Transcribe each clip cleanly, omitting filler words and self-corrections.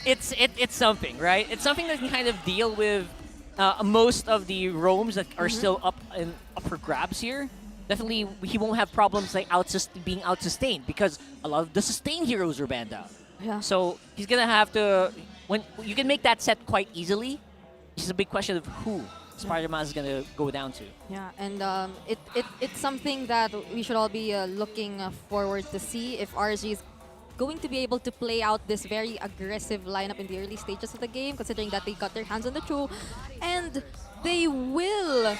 it's something, right? It's something that can kind of deal with most of the roams that are still up for grabs here. Definitely, he won't have problems like being out-sustained because a lot of the sustain heroes are banned out. Yeah. So he's gonna have to. When you can make that set quite easily, it's just a big question of who Spider-Man is gonna go down to. Yeah, and it's something that we should all be looking forward to see if RSG is going to be able to play out this very aggressive lineup in the early stages of the game, considering that they got their hands on the Chu, and they will.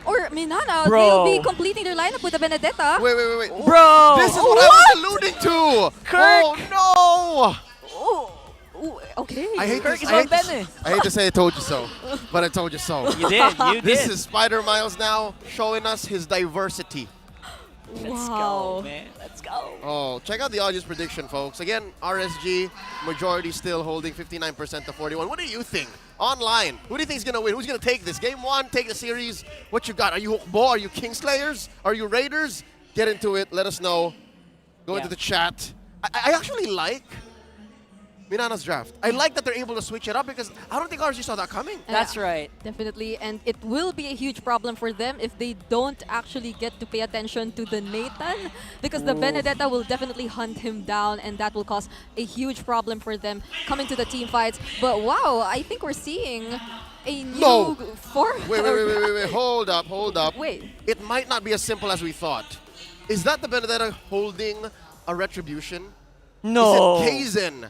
Or Minana, they'll be completing their lineup with a Benedetta. Wait. Bro! This is what I was alluding to! Kirk! Oh, no! Ooh, okay. I hate Kirk this. is on Bennett. I hate to say I told you so, but I told you so. You did, you This did. is Spider Miles now showing us his diversity. Let's Wow. go, man. Let's go. Oh, check out the audience prediction, folks. Again, RSG, majority still holding 59% to 41. What do you think? Online, who do you think is going to win? Who's going to take this? Game 1, take the series. What you got? Are you Bo? Are you Kingslayers? Are you Raiders? Get into it. Let us know. Go into the chat. I actually like Minana's draft. I like that they're able to switch it up because I don't think RSG saw that coming. That's right. Definitely, and it will be a huge problem for them if they don't actually get to pay attention to the Nathan, because the Benedetta will definitely hunt him down, and that will cause a huge problem for them coming to the team fights. But wow, I think we're seeing a new form. Wait. Hold up. Wait. It might not be as simple as we thought. Is that the Benedetta holding a retribution? No. Is it Kaizen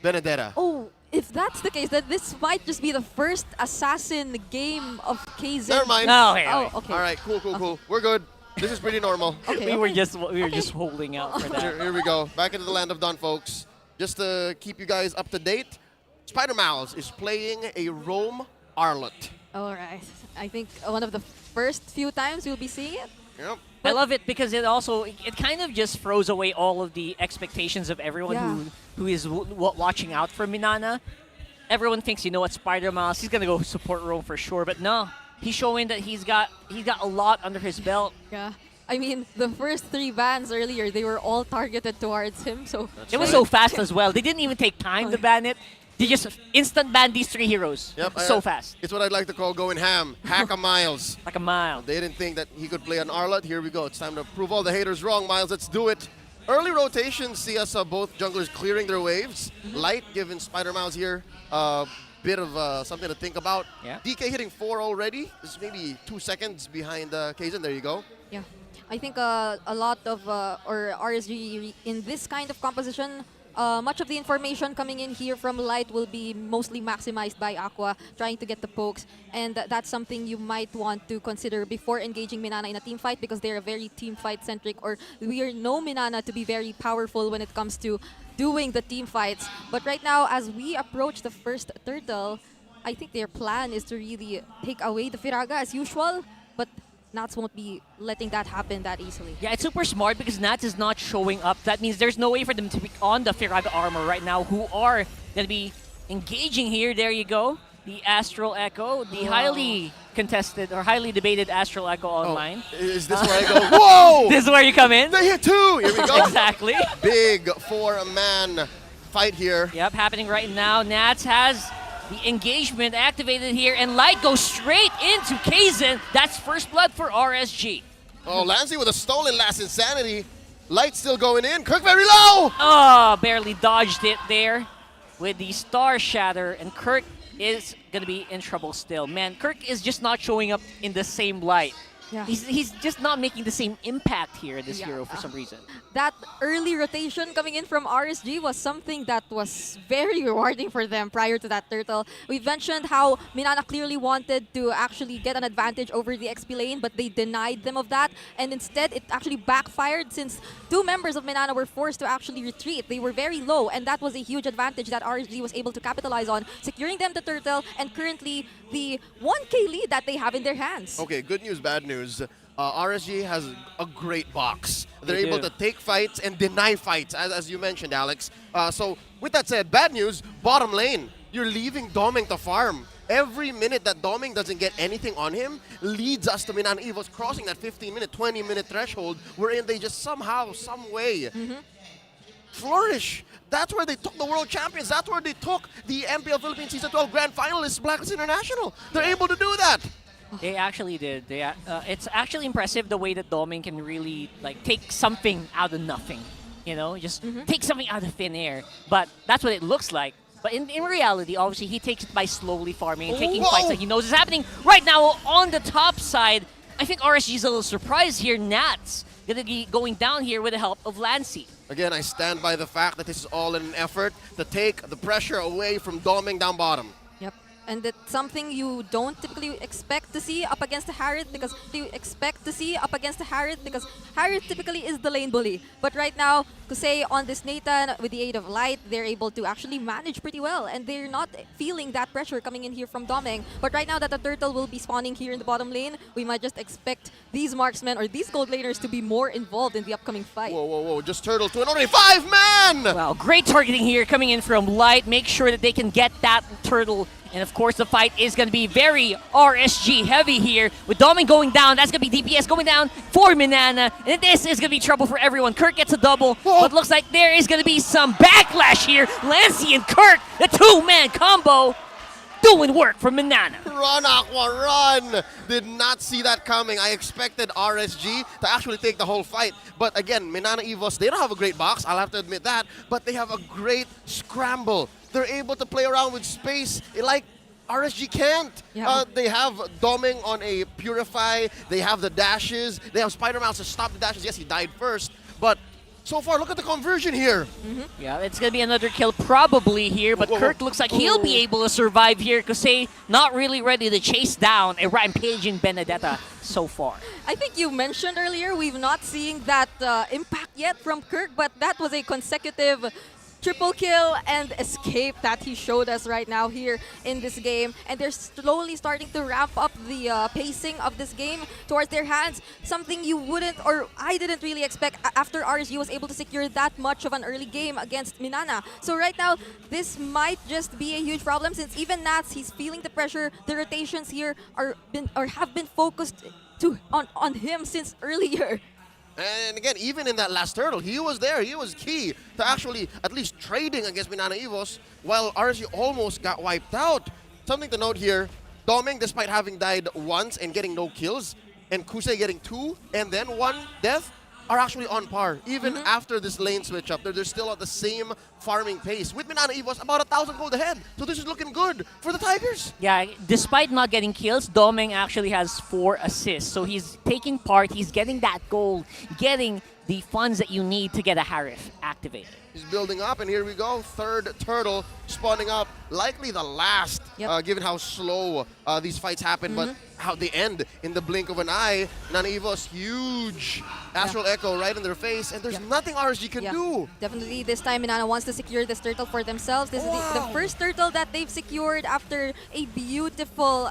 Benedetta? Oh, if that's the case, then this might just be the first assassin game of KZ. Never mind. No, hey, Oh, okay. All right, cool. We're good. This is pretty normal. Okay, We were just holding out for that. Here we go. Back into the land of Dawn, folks. Just to keep you guys up to date, Spider Mouse is playing a roam Arlott. All right. I think one of the first few times you'll be seeing it. Yep. I love it because it kind of just throws away all of the expectations of everyone who is watching out for Minana. Everyone thinks, you know what, Spider-Mouse, he's gonna go support Rome for sure, but no, he's showing that he's got a lot under his belt. Yeah. I mean, the first 3 bans earlier, they were all targeted towards him, so... It was so fast as well. They didn't even take time to ban it. They just instant banned these 3 heroes. Yep. So fast. It's what I'd like to call going ham. Hack a Miles. Like a mile. They didn't think that he could play an Arlott. Here we go. It's time to prove all the haters wrong, Miles. Let's do it. Early rotations see us both junglers clearing their waves. Light giving Spider Mouse here a bit of something to think about. Yeah. DK hitting 4 already. This is maybe 2 seconds behind Kaizen. There you go. Yeah. I think a lot of, or RSG in this kind of composition, much of the information coming in here from Light will be mostly maximized by Aqua, trying to get the pokes. And that's something you might want to consider before engaging Minana in a team fight, because they're a very team fight centric, or we know Minana to be very powerful when it comes to doing the team fights. But right now, as we approach the first turtle, I think their plan is to really take away the Firaga as usual, but Nats won't be letting that happen that easily. Yeah, it's super smart because Nats is not showing up. That means there's no way for them to be on the Firaga armor right now, who are going to be engaging here. There you go. The Astral Echo, the highly contested or highly debated Astral Echo online. Is this where I go? Whoa! This is where you come in. They hit 2! Here we go. Exactly. Big 4-man fight here. Yep, happening right now. Nats has the engagement activated here, and Light goes straight into Kaizen. That's first blood for RSG. Oh, Lancey with a stolen last insanity. Light still going in. Kirk very low! Oh, barely dodged it there with the Star Shatter, and Kirk is going to be in trouble still. Man, Kirk is just not showing up in the same light. Yeah. He's just not making the same impact here, this hero, for some reason. That early rotation coming in from RSG was something that was very rewarding for them prior to that turtle. We mentioned how Minana clearly wanted to actually get an advantage over the XP lane, but they denied them of that. And instead, it actually backfired since 2 members of Minana were forced to actually retreat. They were very low, and that was a huge advantage that RSG was able to capitalize on, securing them the turtle, and currently the 1K lead that they have in their hands. Okay, good news, bad news. RSG has a great box. They're They able do. to take fights and deny fights, as you mentioned, Alex. So with that said, bad news, bottom lane. You're leaving Doming to farm. Every minute that Doming doesn't get anything on him leads us to Minana EVOS crossing that 15-minute, 20-minute threshold wherein they just somehow, some way flourish. That's where they took the world champions. That's where they took the MPL Philippines Season 12 grand finalists, Blacklist International. They're able to do that. They actually did. It's actually impressive the way that Doming can really like take something out of nothing. You know, just take something out of thin air. But that's what it looks like. But in reality, obviously, he takes it by slowly farming and taking fights that he knows is happening. Right now, on the top side, I think RSG is a little surprised here. Nats going to be going down here with the help of Lancy. Again, I stand by the fact that this is all in an effort to take the pressure away from Doming down bottom. Yep. And it's something you don't typically expect to see up against Harriet because Harriet typically is the lane bully. But right now, Kusei on this Nathan with the aid of Light, they're able to actually manage pretty well and they're not feeling that pressure coming in here from Doming. But right now that the turtle will be spawning here in the bottom lane, we might just expect these marksmen or these gold laners to be more involved in the upcoming fight. Whoa, whoa, whoa. Just turtle to an only 5-man! Wow, great targeting here coming in from Light. Make sure that they can get that turtle. And of course, the fight is going to be very RSG heavy here. With Doming going down, that's going to be DPS going down for Minana. And this is going to be trouble for everyone. Kirk gets a double, but looks like there is going to be some backlash here. Lancy and Kirk, the two-man combo, doing work for Minana. Run, Aqua, run! Did not see that coming. I expected RSG to actually take the whole fight. But again, MINANA EVOS, they don't have a great box, I'll have to admit that. But they have a great scramble. They're able to play around with space like RSG can't. Yeah. They have Doming on a Purify. They have the dashes. They have Spider-Man to stop the dashes. Yes, he died first. But so far, look at the conversion here. Yeah, it's going to be another kill probably here, but Kirk looks like he'll be able to survive here. Kusei not really ready to chase down a rampaging Benedetta so far. I think you mentioned earlier we've not seen that impact yet from Kirk, but that was a consecutive triple kill and escape that he showed us right now here in this game. And they're slowly starting to ramp up the pacing of this game towards their hands. Something you wouldn't, or I didn't really expect after RSG was able to secure that much of an early game against Minana. So right now, this might just be a huge problem since even Nats, he's feeling the pressure. The rotations here have been focused on him since earlier. And again, even in that last turtle, he was there. He was key to actually at least trading against MINANA EVOS while RSG almost got wiped out. Something to note here, Doming, despite having died once and getting no kills, and Kusei getting 2 and then 1 death, are actually on par. Even after this lane switch up, they're still at the same farming pace. With MINANA EVOS, about 1,000 gold ahead. So this is looking good for the Tigers. Yeah, despite not getting kills, Doming actually has 4 assists. So he's taking part, he's getting that gold, getting the funds that you need to get a Harif activated. He's building up, and here we go. Third turtle spawning up. Likely the last, given how slow these fights happen, but how they end in the blink of an eye. MINANA EVOS, huge Astral Echo right in their face, and there's nothing RSG can do. Definitely this time Minana wants to secure this turtle for themselves. This is the first turtle that they've secured after a beautiful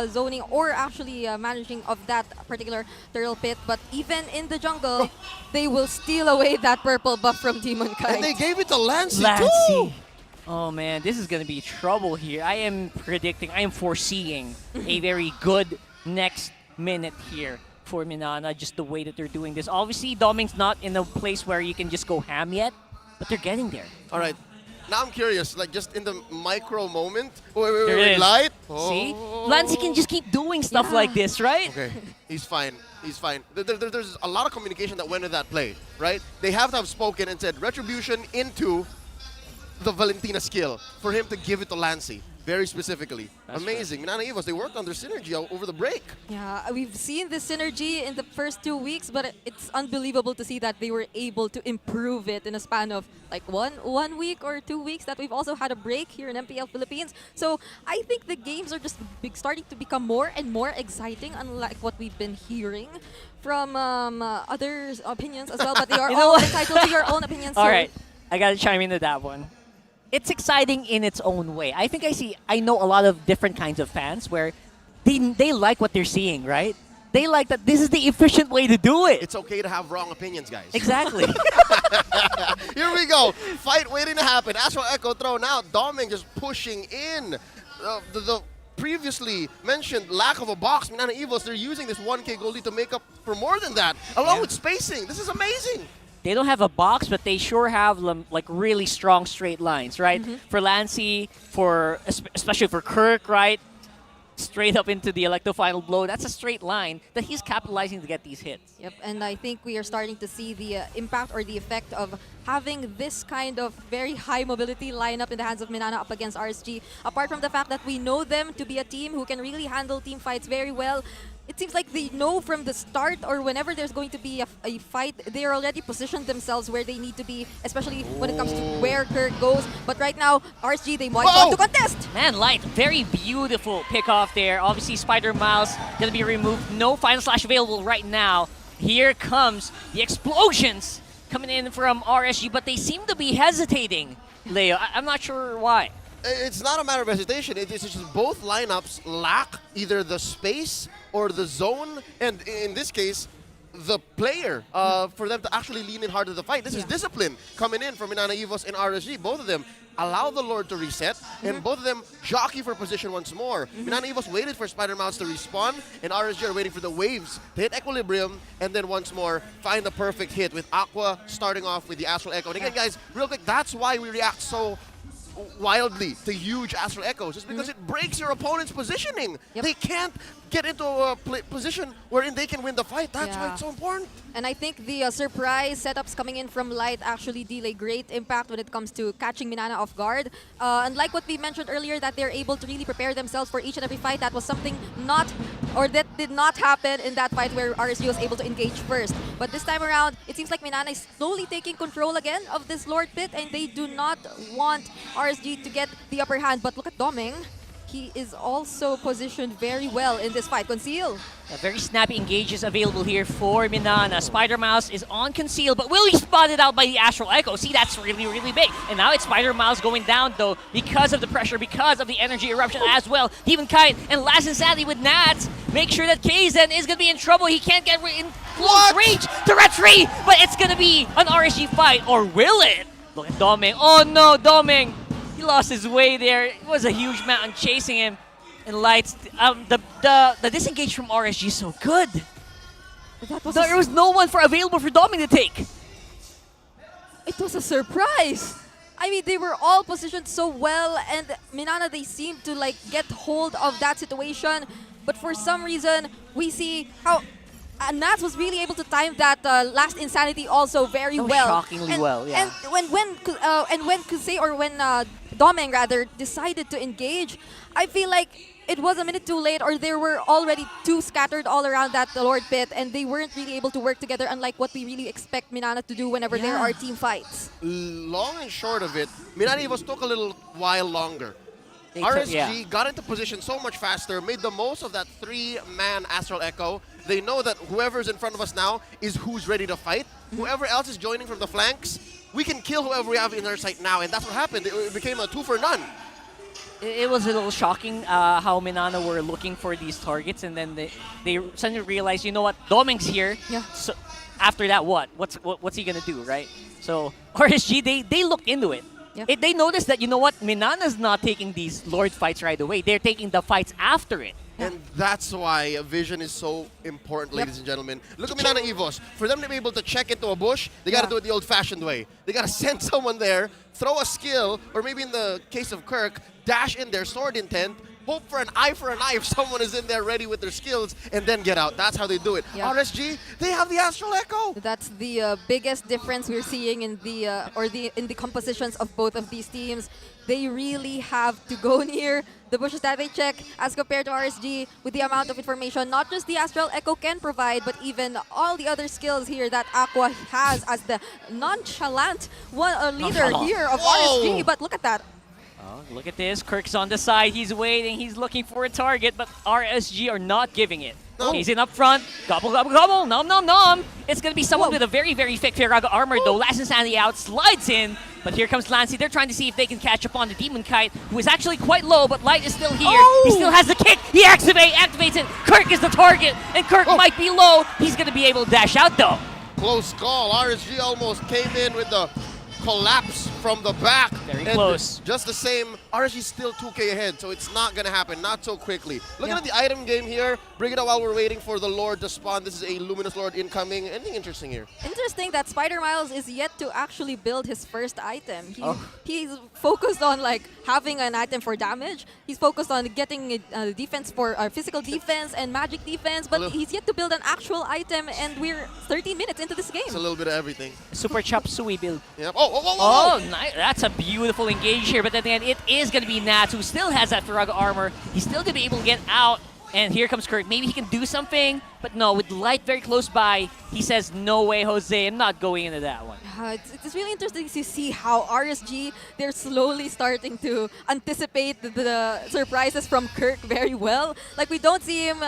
zoning or actually managing of that particular turtle pit. But even in the jungle, they will steal away that purple buff from Demon Kite. And they gave it to Lancy Lancy. too! Oh man, this is going to be trouble here. I am foreseeing a very good next minute here for Minana, just the way that they're doing this. Obviously, Doming's not in a place where you can just go ham yet, but they're getting there. All right. Now I'm curious, like just in the micro moment. Wait, Light? See? Lancy can just keep doing stuff like this, right? Okay, he's fine. He's fine. There's a lot of communication that went into that play, right? They have to have spoken and said retribution into the Valentina skill for him to give it to Lancy, very specifically. That's amazing. MINANA EVOS, they worked on their synergy over the break. Yeah, we've seen this synergy in the first 2 weeks, but it's unbelievable to see that they were able to improve it in a span of like one week or 2 weeks that we've also had a break here in MPL Philippines. So I think the games are just starting to become more and more exciting, unlike what we've been hearing from others' opinions as well, but they are all entitled to your own opinions. All right, I got to chime into that one. It's exciting in its own way. I know a lot of different kinds of fans where they like what they're seeing, right? They like that this is the efficient way to do it. It's okay to have wrong opinions, guys. Exactly. Here we go. Fight waiting to happen. Astral Echo thrown out. Doming just pushing in. The previously mentioned lack of a box. MINANA EVOS, they're using this 1K goldie to make up for more than that, along with spacing. This is amazing. they don't have a box, but they sure have like really strong straight lines, right? For Lancey, especially for Kirk, right? Straight up into the Electo final blow. That's a straight line that he's capitalizing to get these hits. Yep, and I think we are starting to see the impact or the effect of having this kind of very high mobility lineup in the hands of MINANA up against RSG. Apart from the fact that we know them to be a team who can really handle team fights very well, it seems like they know from the start or whenever there's going to be a fight, they're already positioned themselves where they need to be, especially when it comes to where Kirk goes. But right now, RSG, they might want to contest. Man, Light, very beautiful pick off there. Obviously, Spider Mouse going to be removed. No final slash available right now. Here comes the explosions coming in from RSG, but they seem to be hesitating, Leo. I'm not sure why. It's not a matter of hesitation. It's just both lineups lack either the space or the zone, and in this case, the player for them to actually lean in hard to the fight. This is discipline coming in from MINANA EVOS and RSG. Both of them allow the Lord to reset, and both of them jockey for position once more. MINANA EVOS waited for Spider Mouse to respawn, and RSG are waiting for the waves to hit equilibrium, and then once more find the perfect hit with Aqua starting off with the Astral Echo. And again, guys, real quick, that's why we react so wildly to huge Astral Echoes, just because it breaks your opponent's positioning. They can't get into a position wherein they can win the fight. That's why it's so important. And I think the surprise setups coming in from Light actually deal a great impact when it comes to catching MINANA off guard. Unlike what we mentioned earlier, that they're able to really prepare themselves for each and every fight, that was something that did not happen in that fight where RSG was able to engage first. But this time around, it seems like MINANA is slowly taking control again of this Lord Pit, and they do not want RSG to get the upper hand. But look at Doming. He is also positioned very well in this fight. Conceal. A very snappy engages available here for MINANA. Spider Mouse is on Conceal, but will be spotted out by the Astral Echo. See, that's really, really big. And now it's Spider Mouse going down, though, because of the pressure, because of the energy eruption as well. Demon Kite and Last and Sadly with Nats. Make sure that Kaizen is going to be in trouble. He can't get in close range to retreat, but it's going to be an RSG fight, or will it? Look at Doming. Oh no, Doming. He lost his way there. It was a huge mountain chasing him. And Lights, the disengage from RSG is so good. There was no one available for Doming to take. It was a surprise. I mean, they were all positioned so well, and MINANA, they seemed to like get hold of that situation. But for some reason, we see how Nats was really able to time that last insanity also very well. Shockingly well, yeah. And when Kusei, or when Doming rather, decided to engage, I feel like it was a minute too late, or they were already too scattered all around that Lord Pit, and they weren't really able to work together, unlike what we really expect MINANA to do whenever there are team fights. Long and short of it, MINANA EVOS took a little while longer. RSG got into position so much faster, made the most of that 3-man Astral Echo. They know that whoever's in front of us now is who's ready to fight. Whoever else is joining from the flanks, we can kill whoever we have in our sight now, and that's what happened. It became a 2 for none. It was a little shocking how MINANA were looking for these targets, and then they suddenly realized, you know what, Doming's here. So after that, what's he gonna do, right? So RSG, they looked into it. They noticed that, you know what, MINANA's not taking these Lord fights right away. They're taking the fights after it. And that's why vision is so important, ladies and gentlemen. Look at MINANA EVOS. For them to be able to check into a bush, they got to do it the old-fashioned way. They got to send someone there, throw a skill, or maybe in the case of Kirk, dash in their sword intent, hope for an eye if someone is in there ready with their skills, and then get out. That's how they do it. RSG, they have the Astral Echo. That's the biggest difference we're seeing in the compositions of both of these teams. They really have to go near the bushes that they check as compared to RSG with the amount of information not just the Astral Echo can provide, but even all the other skills here that Aqua has as the nonchalant leader here of RSG. But look at that. Look at this. Kirk's on the side. He's waiting. He's looking for a target, but RSG are not giving it. He's in up front. Gobble, gobble, gobble. Nom, nom, nom. It's going to be someone with a very, very thick Firaga armor, though. Last Insanity out, slides in. But here comes Lancey. They're trying to see if they can catch up on the Demon Kite, who is actually quite low, but Light is still here. He still has the kick. He activates it. Kirk is the target, and Kirk might be low. He's going to be able to dash out, though. Close call. RSG almost came in with the collapse from the back. Very And close. just the same, RSG's still 2K ahead, so it's not going to happen, not so quickly. Looking at the item game here, bring it up while we're waiting for the Lord to spawn. This is a Luminous Lord incoming. Anything interesting here? Interesting that Spider Miles is yet to actually build his first item. He's focused on like having an item for damage. He's focused on getting defense for physical defense and magic defense, but he's yet to build an actual item, and we're 13 minutes into this game. It's a little bit of everything. Super Chop Sui build. Yep. Oh, nice. That's a beautiful engage here, but then again, it is going to be Nats, who still has that Firaga armor. He's still going to be able to get out, and here comes Kirk. Maybe he can do something, but no, with Light very close by, he says, no way, Jose, I'm not going into that one. It's really interesting to see how RSG, they're slowly starting to anticipate the surprises from Kirk very well. Like, we don't see him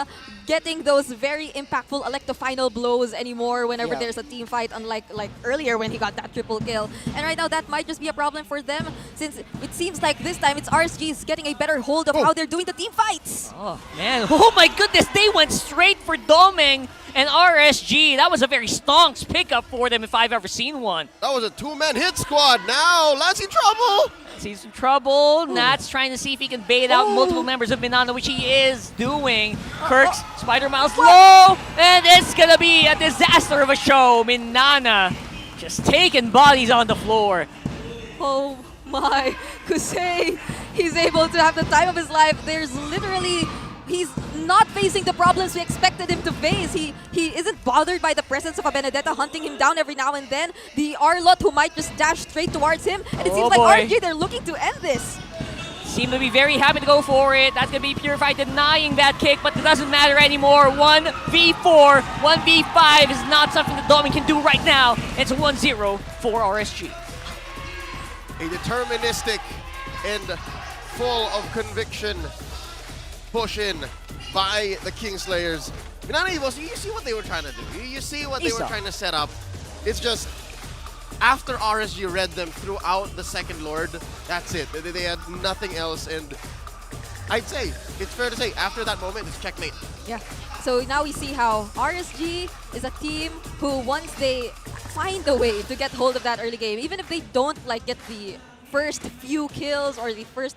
getting those very impactful final blows anymore whenever there's a team fight, unlike like earlier when he got that triple kill. And right now, that might just be a problem for them, since it seems like this time it's RSG's getting a better hold of how they're doing the team fights. Oh, man. Oh, my goodness. They went straight for Doming and RSG. That was a very stonks pickup for them if I've ever seen one. That was a two-man hit squad. Now, Lance in trouble. Sees some trouble. Nat's trying to see if he can bait out multiple members of Minana, which he is doing. Kirk's Spider Miles low, and it's going to be a disaster of a show. Minana just taking bodies on the floor. Oh my, Kusei, he's able to have the time of his life. There's literally, he's not facing the problems we expected him to face. He isn't bothered by the presence of a Benedetta hunting him down every now and then. The Arlot who might just dash straight towards him. And it seems like RSG, they're looking to end this. Seem to be very happy to go for it. That's going to be Purified denying that kick, but it doesn't matter anymore. 1v4, 1v5 is not something that Domin can do right now. It's 1-0 for RSG. A deterministic and full of conviction push in by the Kingslayers. MINANA EVOS, you see what they were trying to do. You see what they were trying to set up. It's just, after RSG read them throughout the second Lord, that's it. They had nothing else, and I'd say, it's fair to say, after that moment, it's checkmate. Yeah. So now we see how RSG is a team who, once they find a way to get hold of that early game, even if they don't like get the first few kills or the first